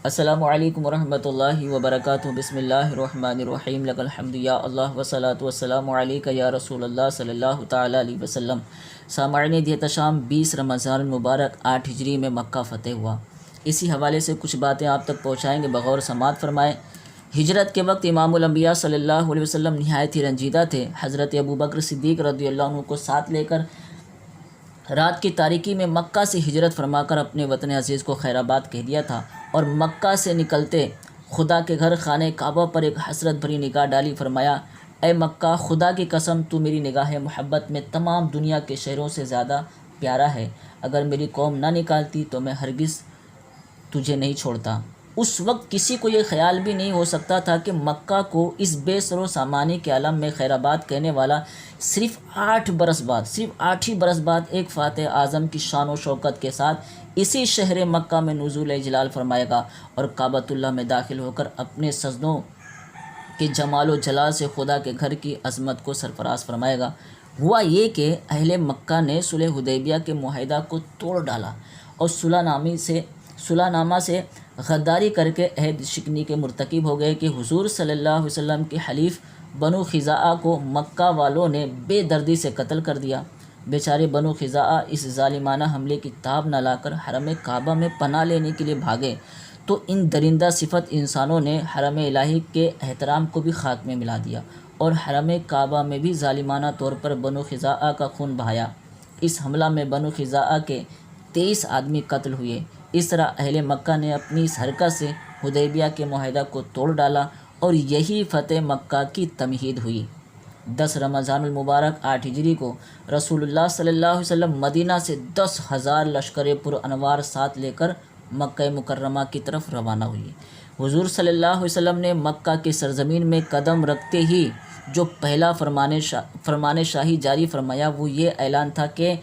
السلام علیکم ورحمۃ اللہ وبرکاتہ۔ بسم اللہ الرحمن الرحیم، لک الحمد یا اللہ وصلاۃ والسلام علیک یا رسول اللہ صلی اللہ تعالیٰ علیہ وسلم۔ سامعین دیت شام 20 رمضان المبارک 8 ہجری میں مکہ فتح ہوا۔ اسی حوالے سے کچھ باتیں آپ تک پہنچائیں گے، بغور سماعت فرمائیں۔ ہجرت کے وقت امام الانبیاء صلی اللہ علیہ وسلم نہایت ہی رنجیدہ تھے۔ حضرت ابوبکر صدیق رضی اللہ عنہ کو ساتھ لے کر رات کی تاریکی میں مکہ سے ہجرت فرما کر اپنے وطن عزیز کو خیر آباد کہہ دیا تھا، اور مکہ سے نکلتے خدا کے گھر خانہ کعبہ پر ایک حسرت بھری نگاہ ڈالی، فرمایا اے مکہ، خدا کی قسم تو میری نگاہ محبت میں تمام دنیا کے شہروں سے زیادہ پیارا ہے، اگر میری قوم نہ نکالتی تو میں ہرگز تجھے نہیں چھوڑتا۔ اس وقت کسی کو یہ خیال بھی نہیں ہو سکتا تھا کہ مکہ کو اس بے سر و سامانی کے عالم میں خیر آباد کہنے والا صرف 8 ہی برس بعد ایک فاتح اعظم کی شان و شوکت کے ساتھ اسی شہر مکہ میں نزول جلال فرمائے گا، اور کعبۃ اللہ میں داخل ہو کر اپنے سجدوں کے جمال و جلال سے خدا کے گھر کی عظمت کو سرفراز فرمائے گا۔ ہوا یہ کہ اہل مکہ نے صلح حدیبیہ کے معاہدہ کو توڑ ڈالا اور صلح نامہ سے غداری کر کے عہد شکنی کے مرتکب ہو گئے کہ حضور صلی اللہ علیہ وسلم کے حلیف بنو خزاعہ کو مکہ والوں نے بے دردی سے قتل کر دیا۔ بیچارے بنو خزاعہ اس ظالمانہ حملے کی تاب نہ لا کر حرم کعبہ میں پناہ لینے کے لیے بھاگے، تو ان درندہ صفت انسانوں نے حرم الہی کے احترام کو بھی خاک میں ملا دیا، اور حرم کعبہ میں بھی ظالمانہ طور پر بنو خزاعہ کا خون بہایا۔ اس حملہ میں بنو خزاعہ کے 23 آدمی قتل ہوئے۔ اس طرح اہل مکہ نے اپنی اس حرکت سے حدیبیہ کے معاہدہ کو توڑ ڈالا، اور یہی فتح مکہ کی تمہید ہوئی۔ 10 رمضان المبارک 8 ہجری کو رسول اللہ صلی اللہ علیہ وسلم مدینہ سے 10,000 لشکر پر انوار ساتھ لے کر مکہ مکرمہ کی طرف روانہ ہوئی۔ حضور صلی اللہ علیہ وسلم نے مکہ کی سرزمین میں قدم رکھتے ہی جو پہلا فرمان شاہی جاری فرمایا وہ یہ اعلان تھا کہ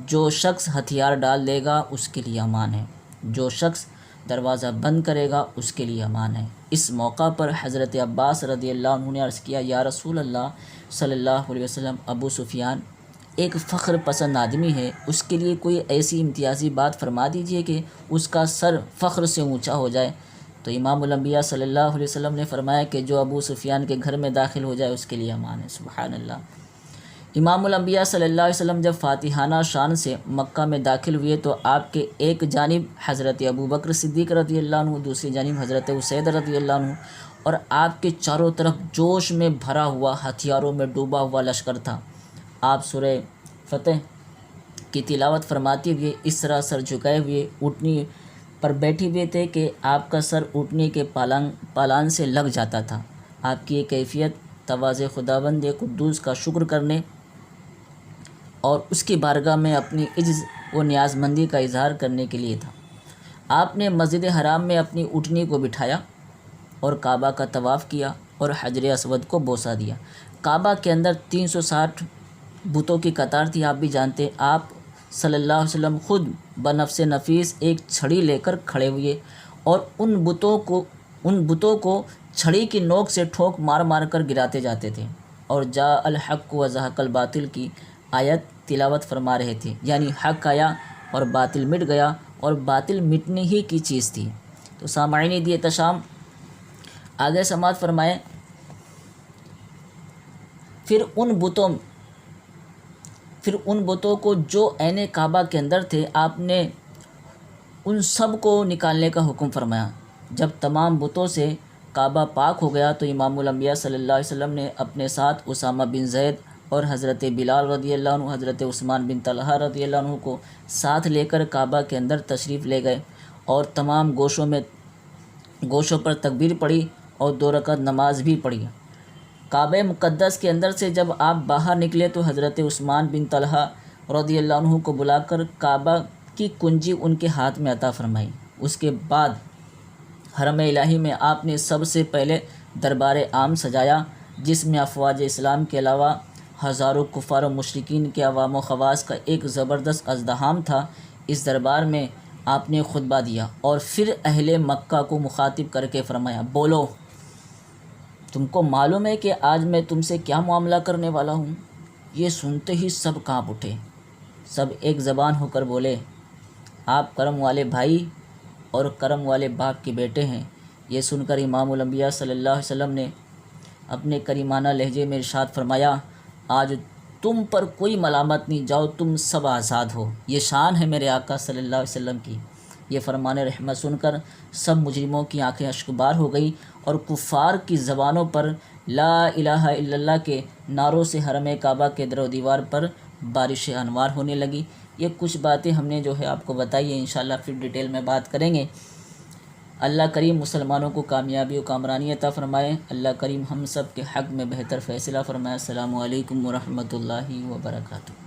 جو شخص ہتھیار ڈال دے گا اس کے لیے امان ہے، جو شخص دروازہ بند کرے گا اس کے لیے امان ہے۔ اس موقع پر حضرت عباس رضی اللہ عنہ نے عرض کیا، یا رسول اللہ صلی اللہ علیہ وسلم، ابو سفیان ایک فخر پسند آدمی ہے، اس کے لیے کوئی ایسی امتیازی بات فرما دیجئے کہ اس کا سر فخر سے اونچا ہو جائے۔ تو امام الانبیاء صلی اللہ علیہ وسلم نے فرمایا کہ جو ابو سفیان کے گھر میں داخل ہو جائے اس کے لیے امان ہے۔ سبحان اللہ۔ امام الانبیاء صلی اللہ علیہ وسلم جب فاتحانہ شان سے مکہ میں داخل ہوئے تو آپ کے ایک جانب حضرت ابوبکر صدیق رضی اللہ عنہ، دوسری جانب حضرت اسید رضی اللہ عنہ، اور آپ کے چاروں طرف جوش میں بھرا ہوا ہتھیاروں میں ڈوبا ہوا لشکر تھا۔ آپ سورہ فتح کی تلاوت فرماتے ہوئے اس طرح سر جھکائے ہوئے اونٹنی پر بیٹھے ہوئے تھے کہ آپ کا سر اونٹنی کے پالان سے لگ جاتا تھا۔ آپ کی یہ کیفیت تواضع خداوند قدوس کا شکر کرنے اور اس کی بارگاہ میں اپنی عجز و نیاز مندی کا اظہار کرنے کے لیے تھا۔ آپ نے مسجد حرام میں اپنی اونٹنی کو بٹھایا اور کعبہ کا طواف کیا اور حجر اسود کو بوسہ دیا۔ کعبہ کے اندر 360 بتوں کی قطار تھی، آپ بھی جانتے ہیں۔ آپ صلی اللہ علیہ وسلم خود بنفس نفیس ایک چھڑی لے کر کھڑے ہوئے اور ان بتوں کو چھڑی کی نوک سے ٹھوک مار مار کر گراتے جاتے تھے، اور جاء الحق وزهق الباطل کی آیت تلاوت فرما رہے تھے، یعنی حق آیا اور باطل مٹ گیا، اور باطل مٹنے ہی کی چیز تھی۔ تو سامعین دیت شام آگے سماعت فرمائیں۔ پھر ان بتوں کو جو عین کعبہ کے اندر تھے، آپ نے ان سب کو نکالنے کا حکم فرمایا۔ جب تمام بتوں سے کعبہ پاک ہو گیا تو امام الانبیاء صلی اللہ علیہ وسلم نے اپنے ساتھ اسامہ بن زید اور حضرت بلال رضی اللہ عنہ، حضرت عثمان بن طلحہ رضی اللہ عنہ کو ساتھ لے کر کعبہ کے اندر تشریف لے گئے، اور تمام گوشوں پر تکبیر پڑھی اور 2 رکعت نماز بھی پڑھی۔ کعبہ مقدس کے اندر سے جب آپ باہر نکلے تو حضرت عثمان بن طلحہ رضی اللہ عنہ کو بلا کر کعبہ کی کنجی ان کے ہاتھ میں عطا فرمائی۔ اس کے بعد حرم الہی میں آپ نے سب سے پہلے دربار عام سجایا، جس میں افواج اسلام کے علاوہ ہزاروں کفار و مشرکین کے عوام و خواص کا ایک زبردست ازدحام تھا۔ اس دربار میں آپ نے خطبہ دیا اور پھر اہل مکہ کو مخاطب کر کے فرمایا، بولو، تم کو معلوم ہے کہ آج میں تم سے کیا معاملہ کرنے والا ہوں؟ یہ سنتے ہی سب کانپ اٹھے، سب ایک زبان ہو کر بولے، آپ کرم والے بھائی اور کرم والے باپ کے بیٹے ہیں۔ یہ سن کر امام الانبیاء صلی اللہ علیہ وسلم نے اپنے کریمانہ لہجے میں ارشاد فرمایا، آج تم پر کوئی ملامت نہیں، جاؤ تم سب آزاد ہو۔ یہ شان ہے میرے آقا صلی اللہ علیہ وسلم کی۔ یہ فرمان رحمت سن کر سب مجرموں کی آنکھیں اشکبار ہو گئی اور کفار کی زبانوں پر لا الہ الا اللہ کے نعروں سے حرم کعبہ کے در و دیوار پر بارش انوار ہونے لگی۔ یہ کچھ باتیں ہم نے جو ہے آپ کو بتائی ہیں، انشاءاللہ پھر ڈیٹیل میں بات کریں گے۔ اللہ کریم مسلمانوں کو کامیابی و کامرانی عطا فرمائے۔ اللہ کریم ہم سب کے حق میں بہتر فیصلہ فرمائے۔ السلام علیکم ورحمۃ اللہ وبرکاتہ۔